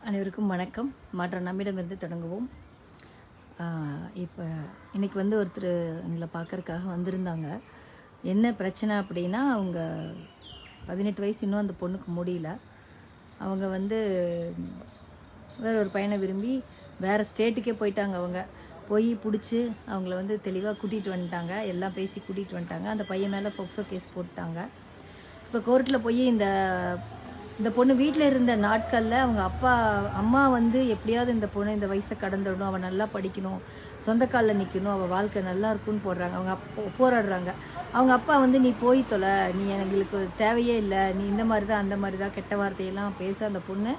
அனைவருக்கும் வணக்கம். மாற்றம் நம்மிடமிருந்து தொடங்குவோம். இப்போ இன்றைக்கி ஒருத்தர் எங்களை பார்க்கறதுக்காக வந்திருந்தாங்க. என்ன பிரச்சனை அப்படின்னா, அவங்க 18 வயசு இன்னும் அந்த பொண்ணுக்கு முடியல. அவங்க வேற ஒரு பையனை விரும்பி வேறு ஸ்டேட்டுக்கே போயிட்டாங்க. அவங்க போய் பிடிச்சி அவங்கள தெளிவாக கூட்டிகிட்டு வந்துட்டாங்க. எல்லாம் பேசி கூட்டிகிட்டு வந்துட்டாங்க. அந்த பையன் மேலே போக்சோ கேஸ் போட்டாங்க. இப்போ கோர்ட்டில் போய் இந்த பொண்ணு வீட்டில் இருந்த நாட்களில் அவங்க அம்மா எப்படியாவது இந்த பொண்ணு இந்த வயசை கடந்துடணும், அவள் நல்லா படிக்கணும், சொந்த காலில் நிற்கணும், அவள் வாழ்க்கை நல்லா இருக்குன்னு போடுறாங்க. அவங்க போராடுறாங்க. அவங்க அப்பா நீ போய் தொலை, நீ எங்களுக்கு தேவையே இல்லை, நீ இந்த மாதிரி தான் அந்த மாதிரி தான் கெட்ட வார்த்தையெல்லாம் பேச அந்த பொண்ணு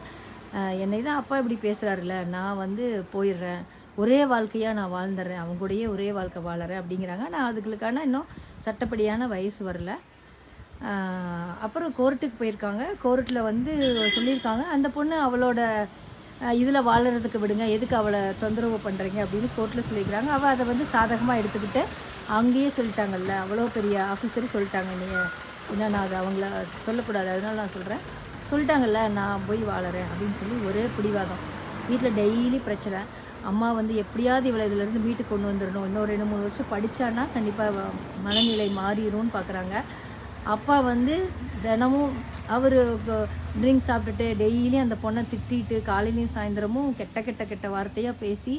என்னை தான் அப்பா இப்படி பேசுகிறாருல்ல, நான் போயிடுறேன், ஒரே வாழ்க்கையாக நான் வாழ்ந்துடுறேன், அவங்க கூடயே ஒரே வாழ்க்கை வாழறேன் அப்படிங்கிறாங்க. நான் அதுகளுக்கான இன்னும் சட்டப்படியான வயசு வரல. அப்புறம் கோர்ட்டுக்கு போயிருக்காங்க. கோர்ட்டில் சொல்லியிருக்காங்க, அந்த பொண்ணு அவளோட இதில் வாழறதுக்கு விடுங்க, எதுக்கு அவளை தொந்தரவு பண்ணுறீங்க அப்படின்னு கோர்ட்டில் சொல்லியிருக்கிறாங்க. அவள் அதை சாதகமாக எடுத்துக்கிட்டு அங்கேயே சொல்லிட்டாங்கல்ல, அவ்வளோ பெரிய ஆஃபீஸரே சொல்லிட்டாங்க, ஏன்னா நான் அதை அவங்கள சொல்லக்கூடாது, அதனால நான் சொல்கிறேன், சொல்லிட்டாங்கல்ல நான் போய் வாழறேன் அப்படின்னு சொல்லி ஒரே பிடிவாதம். வீட்டில் டெய்லி பிரச்சனை. அம்மா எப்படியாவது இவளை இதிலேருந்து வீட்டுக்கு கொண்டு வந்துடணும், இன்னொரு 2-3 வருஷம் படித்தான்னா கண்டிப்பாக மனநிலை மாறிடும்னு பார்க்குறாங்க. அப்பா தினமும் அவர் ட்ரிங்க்ஸ் சாப்பிட்டுட்டு டெய்லியும் அந்த பொண்ணை திட்டிட்டு காலையிலையும் சாயந்தரமும் கெட்ட வார்த்தையாக பேசி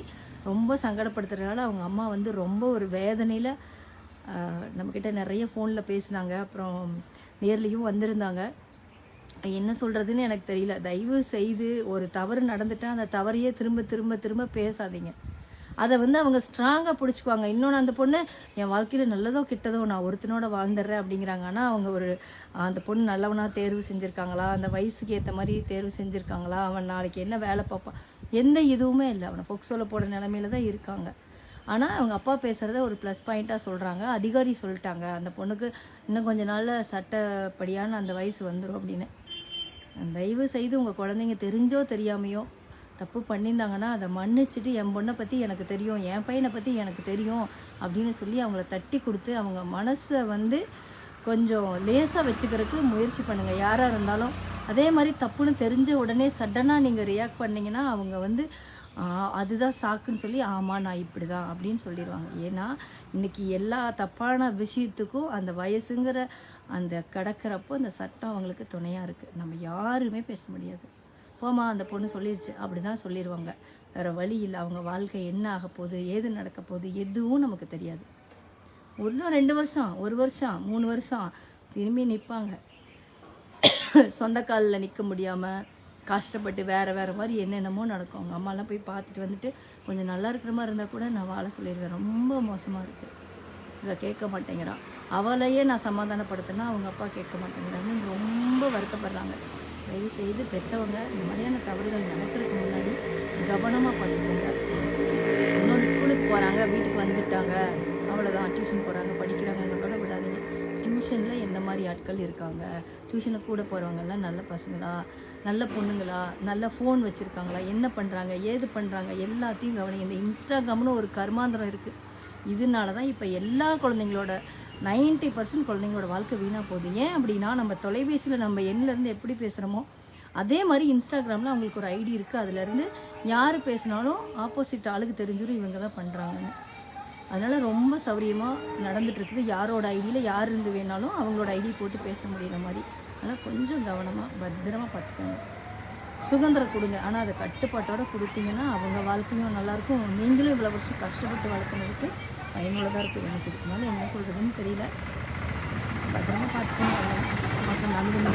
ரொம்ப சங்கடப்படுத்துறதுனால அவங்க அம்மா ரொம்ப ஒரு வேதனையில் நம்மக்கிட்ட நிறைய ஃபோனில் பேசினாங்க. அப்புறம் நேர்லேயும் வந்திருந்தாங்க. என்ன சொல்கிறதுன்னு எனக்கு தெரியல. தயவு செய்து ஒரு தவறு நடந்துட்டால் அந்த தவறையே திரும்ப திரும்ப திரும்ப பேசாதீங்க. அதை அவங்க ஸ்ட்ராங்காக பிடிச்சிக்குவாங்க. இன்னொன்று, அந்த பொண்ணு என் வாழ்க்கையில் நல்லதோ கிட்டதோ நான் ஒருத்தனோட வாழ்ந்துடுறேன் அப்படிங்கிறாங்க. ஆனால் அவங்க அந்த பொண்ணு நல்லவனாக தேர்வு செஞ்சுருக்காங்களா, அந்த வயசுக்கு ஏற்ற மாதிரி தேர்வு செஞ்சுருக்காங்களா, அவன் நாளைக்கு என்ன வேலை பார்ப்பான், எந்த இதுவுமே இல்லை. அவனை ஃபோக்சோவில் போட நிலமையில தான் இருக்காங்க. ஆனால் அவங்க அப்பா பேசுகிறத ஒரு ப்ளஸ் பாயிண்ட்டாக சொல்கிறாங்க. அதிகாரி சொல்லிட்டாங்க, அந்த பொண்ணுக்கு இன்னும் கொஞ்ச நாளில் சட்டப்படியான அந்த வயசு வந்துடும் அப்படின்னு. தயவு செய்து உங்கள் குழந்தைங்க தெரிஞ்சோ தெரியாமையோ தப்பு பண்ணியிருந்தாங்கன்னா அதை மன்னிச்சுட்டு, என் பொண்ணை பற்றி எனக்கு தெரியும், என் பையனை பற்றி எனக்கு தெரியும் அப்படின்னு சொல்லி அவங்கள தட்டி கொடுத்து அவங்க மனசை கொஞ்சம் லேசாக வச்சுக்கிறதுக்கு முயற்சி பண்ணுங்கள். யாராக இருந்தாலும் அதே மாதிரி தப்புன்னு தெரிஞ்ச உடனே சடனாக நீங்கள் ரியாக்ட் பண்ணிங்கன்னா அவங்க அதுதான் சாக்குன்னு சொல்லி ஆமாம் நான் இப்படி தான் அப்படின்னு சொல்லிடுவாங்க. ஏன்னா இன்றைக்கி எல்லா தப்பான விஷயத்துக்கும் அந்த வயசுங்கிற அந்த கடக்கிறப்போ அந்த சட்டம் அவங்களுக்கு துணையாக இருக்குது. நம்ம யாருமே பேச முடியாது. போமா அந்த பொண்ணு சொல்லிடுச்சு அப்படி தான் சொல்லிடுவாங்க. வேறு வழி இல்லை. அவங்க வாழ்க்கை என்ன ஆக போகுது, ஏது நடக்க போகுது எதுவும் நமக்கு தெரியாது. இன்னும் 2 வருஷம், 1 வருஷம், 3 வருஷம் திரும்பி நிற்பாங்க. சொந்த காலில் நிற்க முடியாமல் கஷ்டப்பட்டு வேறு மாதிரி என்னென்னமோ நடக்கும். அவங்க அம்மாலாம் போய் பார்த்துட்டு கொஞ்சம் நல்லா இருக்கிற மாதிரி இருந்தால் கூட நான் வாழ சொல்லிடுவேன். ரொம்ப மோசமாக இருக்குது, இதை கேட்க மாட்டேங்கிறான், அவளையே நான் சமாதானப்படுத்தினா அவங்க அப்பா கேட்க மாட்டேங்கிறான்னு ரொம்ப வருத்தப்படுறாங்க. தயவு செய்து பெற்றவங்க இந்த மாதிரியான தவறுகள் நடக்கிறதுக்கு முன்னாடி கவனமாக பார்த்துக்கோங்க. இன்னொன்று, ஸ்கூலுக்கு போகிறாங்க, வீட்டுக்கு வந்துட்டாங்க, அவ்வளோதான், டியூஷன் போகிறாங்க, படிக்கிறாங்கன்றதோட விடாதீங்க. டியூஷனில் எந்த மாதிரி ஆட்கள் இருக்காங்க, டியூஷனுக்கு கூட போகிறவங்கெல்லாம் நல்ல பசங்களா, நல்ல பொண்ணுங்களா, நல்ல ஃபோன் வச்சுருக்காங்களா, என்ன பண்ணுறாங்க, ஏது பண்ணுறாங்க எல்லாத்தையும் கவனிங்க. இந்த இன்ஸ்டாகிராம்னு ஒரு கர்மாந்திரம் இருக்குது. இதனால தான் இப்போ எல்லா குழந்தைங்களோட 90% குழந்தைங்களோட வாழ்க்கை வீணாக போகுது. ஏன் அப்படின்னா, நம்ம தொலைபேசியில் நம்ம எண்ணிலேருந்து எப்படி பேசுகிறோமோ அதே மாதிரி இன்ஸ்டாகிராமில் அவங்களுக்கு ஒரு ஐடி இருக்குது. அதுலேருந்து யார் பேசினாலும் ஆப்போசிட் ஆளுக்கு தெரிஞ்சிடும் இவங்க தான் பண்ணுறாங்கன்னு. அதனால் ரொம்ப சௌரியமாக நடந்துகிட்ருக்குது. யாரோட ஐடியில் யார் இருந்து வேணாலும் அவங்களோட ஐடி போட்டு பேச முடிகிற மாதிரி. அதனால் கொஞ்சம் கவனமாக பத்திரமாக பார்த்துக்கோங்க. சுதந்திரம் கொடுங்க, ஆனால் அதை கட்டுப்பாட்டோடு கொடுத்தீங்கன்னா அவங்க வாழ்க்கையும் நல்லாயிருக்கும். நீங்களும் இவ்வளோ வருஷம் கஷ்டப்பட்டு வளர்க்கணுக்கு பயனுள்ளதாக இருக்குது. எனக்கு இதுக்கு மேலே என்ன சொல்கிறதுன்னு தெரியல. பத்திரமா பார்த்துக்கோங்க. மற்றும் நம்பிக்கை